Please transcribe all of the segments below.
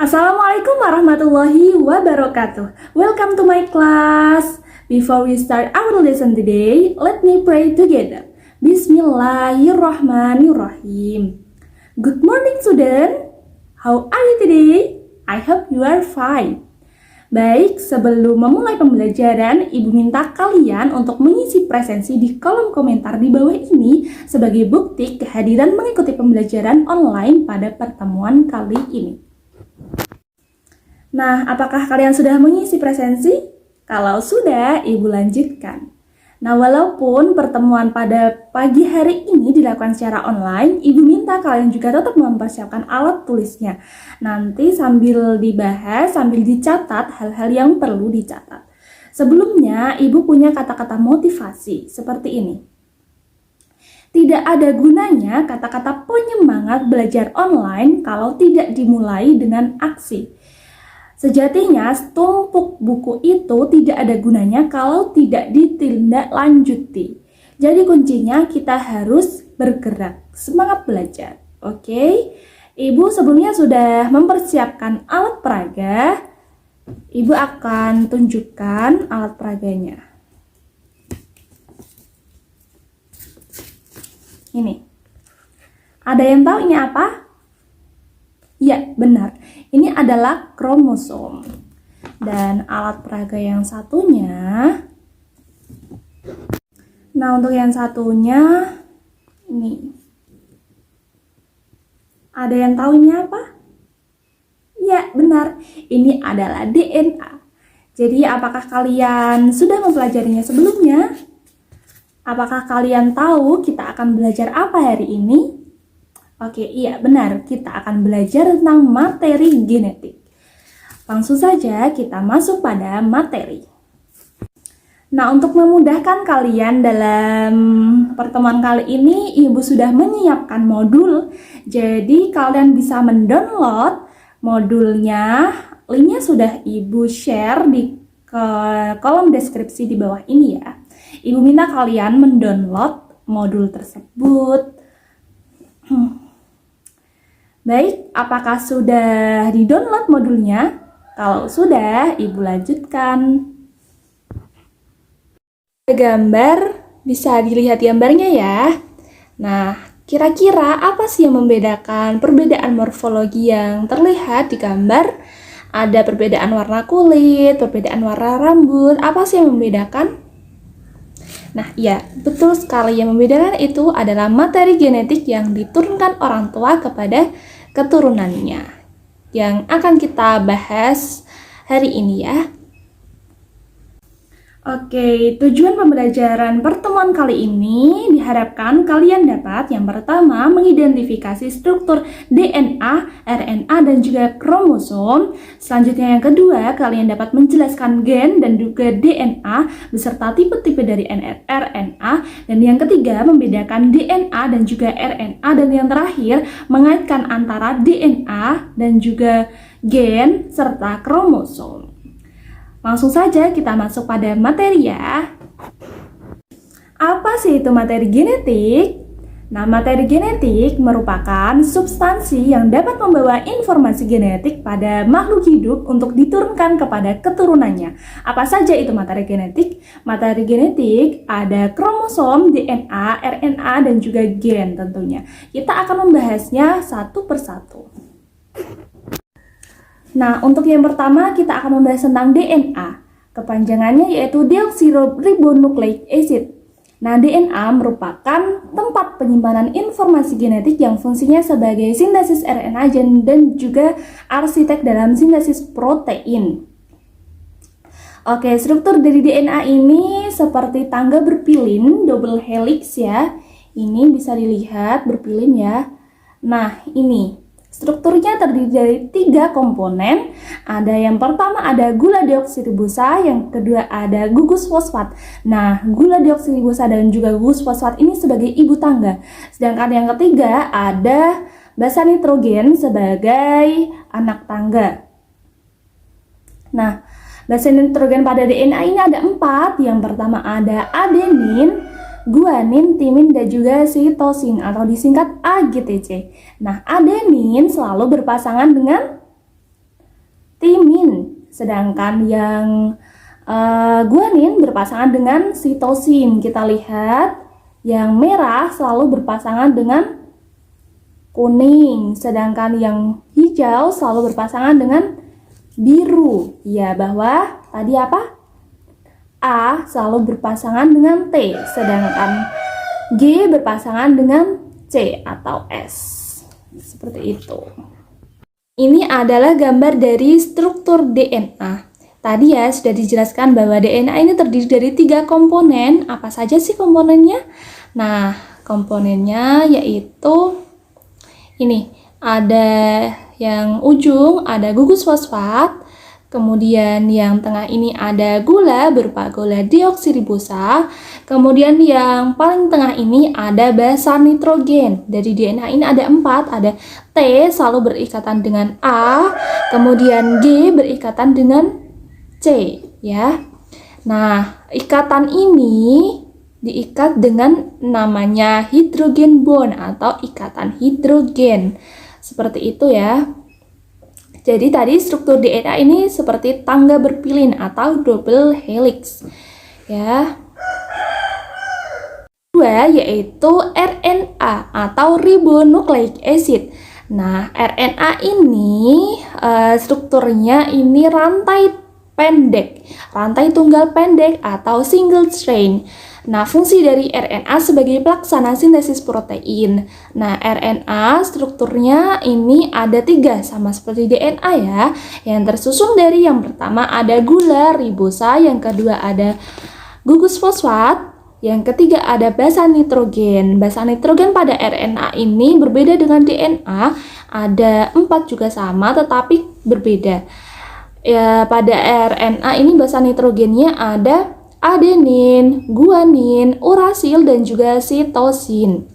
Assalamualaikum warahmatullahi wabarakatuh. Welcome to my class. Before we start our lesson today, let me pray together. Bismillahirrahmanirrahim. Good morning, student. How are you today? I hope you are fine. Baik, sebelum memulai pembelajaran, Ibu minta kalian untuk mengisi presensi di kolom komentar di bawah ini sebagai bukti kehadiran mengikuti pembelajaran online pada pertemuan kali ini. Nah, apakah kalian sudah mengisi presensi? Kalau sudah, Ibu lanjutkan. Nah, walaupun pertemuan pada pagi hari ini dilakukan secara online, Ibu minta kalian juga tetap mempersiapkan alat tulisnya. Nanti sambil dibahas, sambil dicatat hal-hal yang perlu dicatat. Sebelumnya, Ibu punya kata-kata motivasi seperti ini. Tidak ada gunanya kata-kata penyemangat belajar online kalau tidak dimulai dengan aksi. Sejatinya, setumpuk buku itu tidak ada gunanya kalau tidak ditindaklanjuti. Jadi kuncinya kita harus bergerak, semangat belajar. Oke? Ibu sebelumnya sudah mempersiapkan alat peraga. Ibu akan tunjukkan alat peraganya. Ini. Ada yang tahu ini apa? Ya, benar. Ini adalah kromosom. Dan alat peraga yang satunya. Nah, untuk yang satunya ini. Ada yang tahu ini apa? Ya, benar. Ini adalah DNA. Jadi, apakah kalian sudah mempelajarinya sebelumnya? Apakah kalian tahu kita akan belajar apa hari ini? Oke, iya benar, kita akan belajar tentang materi genetik. Langsung saja kita masuk pada materi. Nah, untuk memudahkan kalian dalam pertemuan kali ini, Ibu sudah menyiapkan modul. Jadi, kalian bisa mendownload modulnya. Linknya sudah Ibu share di kolom deskripsi di bawah ini ya. Ibu minta kalian mendownload modul tersebut. Baik, apakah sudah di-download modulnya? Kalau sudah, Ibu lanjutkan. Gambar, bisa dilihat gambarnya ya. Nah, kira-kira apa sih yang membedakan perbedaan morfologi yang terlihat di gambar? Ada perbedaan warna kulit, perbedaan warna rambut, apa sih yang membedakan? Nah, ya, betul sekali, yang membedakan itu adalah materi genetik yang diturunkan orang tua kepada keturunannya, yang akan kita bahas hari ini ya. Oke, tujuan pembelajaran pertemuan kali ini diharapkan kalian dapat yang pertama mengidentifikasi struktur DNA, RNA, dan juga kromosom. Selanjutnya yang kedua, kalian dapat menjelaskan gen dan juga DNA beserta tipe-tipe dari RNA. Dan yang ketiga, membedakan DNA dan juga RNA. Dan yang terakhir, mengaitkan antara DNA dan juga gen serta kromosom. Langsung saja kita masuk pada materi ya. Apa sih itu materi genetik? Nah, materi genetik merupakan substansi yang dapat membawa informasi genetik pada makhluk hidup untuk diturunkan kepada keturunannya. Apa saja itu materi genetik? Materi genetik ada kromosom, DNA, RNA, dan juga gen tentunya. Kita akan membahasnya satu persatu. Nah, untuk yang pertama kita akan membahas tentang DNA. Kepanjangannya yaitu deoksiribonukleik acid. Nah, DNA merupakan tempat penyimpanan informasi genetik yang fungsinya sebagai sintesis RNA dan juga arsitek dalam sintesis protein. Oke, struktur dari DNA ini seperti tangga berpilin, double helix ya. Ini bisa dilihat berpilin ya. Nah, ini. Strukturnya terdiri dari 3 komponen. Ada yang pertama ada gula deoksiribosa, yang kedua ada gugus fosfat. Nah, gula deoksiribosa dan juga gugus fosfat ini sebagai ibu tangga. Sedangkan yang ketiga ada basa nitrogen sebagai anak tangga. Nah, basa nitrogen pada DNA ini ada 4. Yang pertama ada adenin, guanin, timin, dan juga sitosin atau disingkat AGTC. Nah, adenin selalu berpasangan dengan timin. Sedangkan yang guanin berpasangan dengan sitosin. Kita lihat yang merah selalu berpasangan dengan kuning, sedangkan yang hijau selalu berpasangan dengan biru. Ya, bahwa tadi apa? A selalu berpasangan dengan T, sedangkan G berpasangan dengan C atau S. Seperti itu. Ini adalah gambar dari struktur DNA. Tadi ya sudah dijelaskan bahwa DNA ini terdiri dari 3 komponen. Apa saja sih komponennya? Nah, komponennya yaitu ini. Ada yang ujung, ada gugus fosfat. Kemudian yang tengah ini ada gula berupa gula deoksiribosa. Kemudian yang paling tengah ini ada basa nitrogen. Dari DNA ini ada 4, ada T selalu berikatan dengan A, kemudian G berikatan dengan C, ya. Nah, ikatan ini diikat dengan namanya hidrogen bond atau ikatan hidrogen. Seperti itu ya. Jadi tadi struktur DNA ini seperti tangga berpilin atau double helix. Ya. Kedua yaitu RNA atau ribonucleic acid. Nah, RNA ini strukturnya ini rantai pendek, rantai tunggal pendek atau single strain. Nah, fungsi dari RNA sebagai pelaksana sintesis protein. Nah, RNA strukturnya ini ada 3, sama seperti DNA ya. Yang tersusun dari yang pertama ada gula ribosa, yang kedua ada gugus fosfat, yang ketiga ada basa nitrogen. Basa nitrogen pada RNA ini berbeda dengan DNA, ada 4 juga sama tetapi berbeda. Ya, pada RNA ini basa nitrogennya ada adenin, guanin, urasil, dan juga sitosin.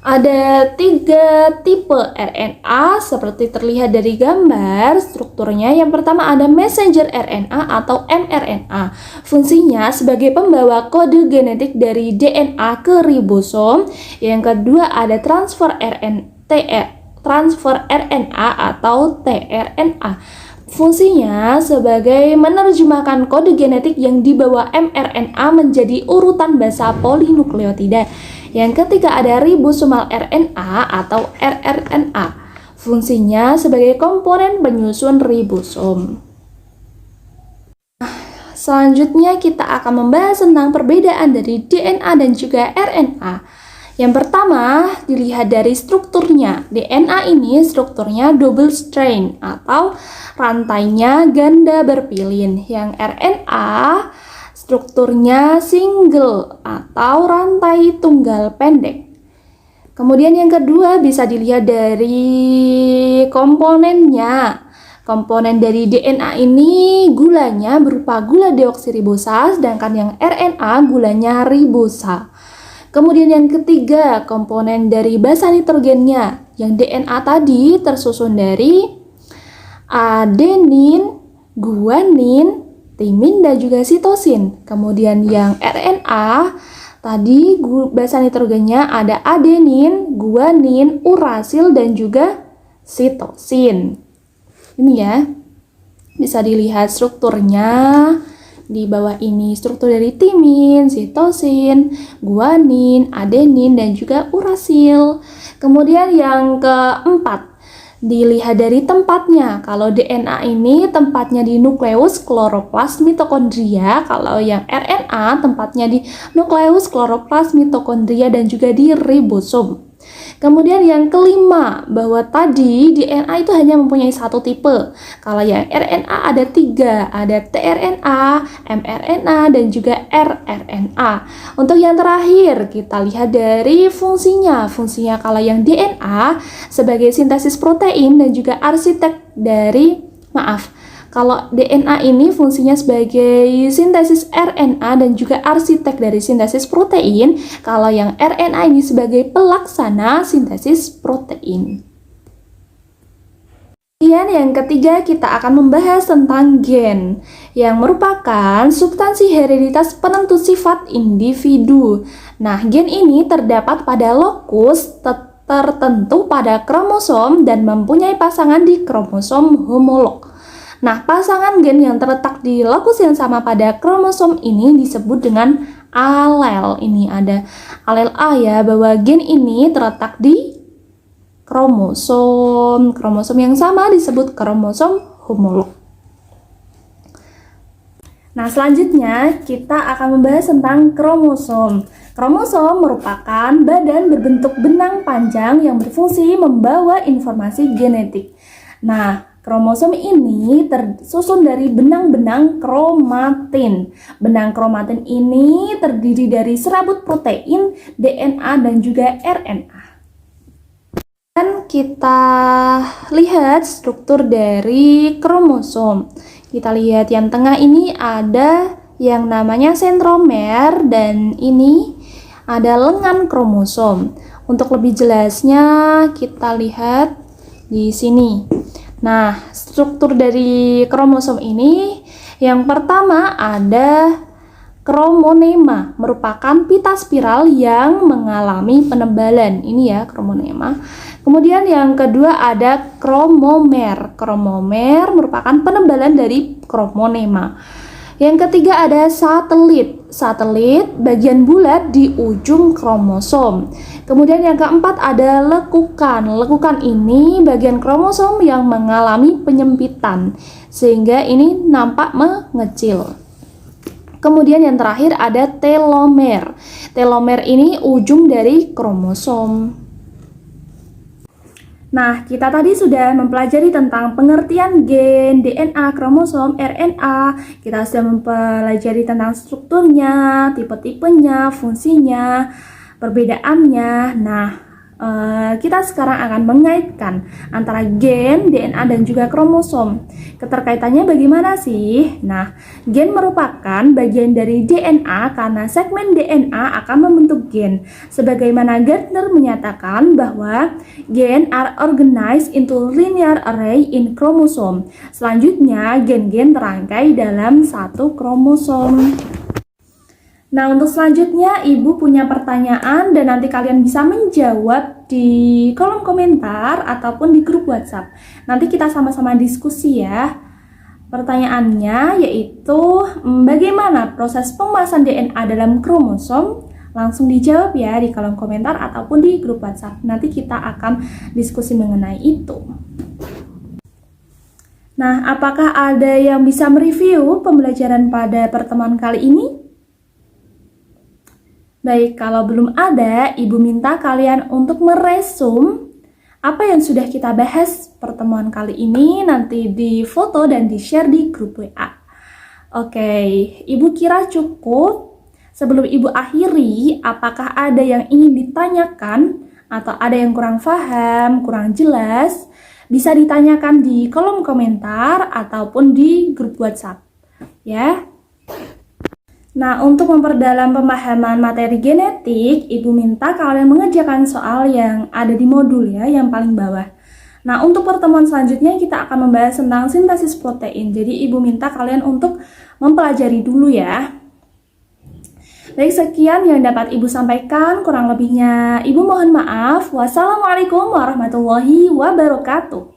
Ada 3 tipe RNA seperti terlihat dari gambar strukturnya. Yang pertama ada messenger RNA atau mRNA. Fungsinya sebagai pembawa kode genetik dari DNA ke ribosom. Yang kedua ada transfer RNA atau tRNA. Fungsinya sebagai menerjemahkan kode genetik yang dibawa mRNA menjadi urutan basa polinukleotida. Yang ketiga ada ribosomal RNA atau rRNA. Fungsinya sebagai komponen penyusun ribosom. Selanjutnya kita akan membahas tentang perbedaan dari DNA dan juga RNA. Yang pertama, dilihat dari strukturnya. DNA ini strukturnya double strain atau rantainya ganda berpilin. Yang RNA strukturnya single atau rantai tunggal pendek. Kemudian yang kedua bisa dilihat dari komponennya. Komponen dari DNA ini gulanya berupa gula deoksiribosa, sedangkan yang RNA gulanya ribosa. Kemudian yang ketiga, komponen dari basa nitrogennya. Yang DNA tadi tersusun dari adenin, guanin, timin, dan juga sitosin. Kemudian yang RNA tadi basa nitrogennya ada adenin, guanin, urasil, dan juga sitosin. Ini ya, bisa dilihat strukturnya. Di bawah ini struktur dari timin, sitosin, guanin, adenin, dan juga urasil. Kemudian yang keempat, dilihat dari tempatnya. Kalau DNA ini tempatnya di nukleus, kloroplas, mitokondria. Kalau yang RNA tempatnya di nukleus, kloroplas, mitokondria, dan juga di ribosom. Kemudian yang kelima, bahwa tadi DNA itu hanya mempunyai 1 tipe. Kalau yang RNA ada 3, ada tRNA, mRNA, dan juga rRNA. Untuk yang terakhir, kita lihat dari fungsinya. Fungsinya kalau yang DNA sebagai sintesis protein dan juga arsitek dari, kalau DNA ini fungsinya sebagai sintesis RNA dan juga arsitek dari sintesis protein. Kalau yang RNA ini sebagai pelaksana sintesis protein. Kemudian yang ketiga kita akan membahas tentang gen yang merupakan substansi hereditas penentu sifat individu. Nah, gen ini terdapat pada lokus tertentu pada kromosom dan mempunyai pasangan di kromosom homolog. Nah, pasangan gen yang terletak di lokus yang sama pada kromosom ini disebut dengan alel. Ini ada alel A ya, bahwa gen ini terletak di kromosom yang sama disebut kromosom homolog. Nah, selanjutnya kita akan membahas tentang kromosom. Kromosom merupakan badan berbentuk benang panjang yang berfungsi membawa informasi genetik. Nah, kromosom ini tersusun dari benang-benang kromatin. Benang kromatin ini terdiri dari serabut protein, DNA, dan juga RNA. Dan kita lihat struktur dari kromosom. Kita lihat yang tengah ini ada yang namanya sentromer dan ini ada lengan kromosom. Untuk lebih jelasnya kita lihat di sini. Nah, struktur dari kromosom ini yang pertama ada kromonema, merupakan pita spiral yang mengalami penebalan. Ini ya kromonema. Kemudian yang kedua ada kromomer. Kromomer merupakan penebalan dari kromonema. Yang ketiga ada satelit. Satelit bagian bulat di ujung kromosom. Kemudian yang keempat ada lekukan. Lekukan ini bagian kromosom yang mengalami penyempitan sehingga ini nampak mengecil. Kemudian yang terakhir ada telomer. Telomer ini ujung dari kromosom. Nah, kita tadi sudah mempelajari tentang pengertian gen, DNA, kromosom, RNA. Kita sudah mempelajari tentang strukturnya, tipe-tipenya, fungsinya, perbedaannya. Nah, kita sekarang akan mengaitkan antara gen, DNA, dan juga kromosom. Keterkaitannya bagaimana sih? Nah, gen merupakan bagian dari DNA karena segmen DNA akan membentuk gen. Sebagaimana Gardner menyatakan bahwa gen are organized into linear array in chromosome. Selanjutnya, gen-gen terangkai dalam satu kromosom. Nah, untuk selanjutnya Ibu punya pertanyaan dan nanti kalian bisa menjawab di kolom komentar ataupun di grup WhatsApp. Nanti kita sama-sama diskusi ya. Pertanyaannya yaitu bagaimana proses pemasan DNA dalam kromosom? Langsung dijawab ya di kolom komentar ataupun di grup WhatsApp. Nanti kita akan diskusi mengenai itu. Nah, apakah ada yang bisa mereview pembelajaran pada pertemuan kali ini? Baik, kalau belum ada, Ibu minta kalian untuk meresum apa yang sudah kita bahas pertemuan kali ini, nanti di foto dan di-share di grup WA. Oke, Ibu kira cukup? Sebelum Ibu akhiri, apakah ada yang ingin ditanyakan atau ada yang kurang paham, kurang jelas? Bisa ditanyakan di kolom komentar ataupun di grup WhatsApp, ya. Nah, untuk memperdalam pemahaman materi genetik, Ibu minta kalian mengerjakan soal yang ada di modul ya, yang paling bawah. Nah, untuk pertemuan selanjutnya kita akan membahas tentang sintesis protein. Jadi, Ibu minta kalian untuk mempelajari dulu ya. Baik, sekian yang dapat Ibu sampaikan. Kurang lebihnya Ibu mohon maaf. Wassalamualaikum warahmatullahi wabarakatuh.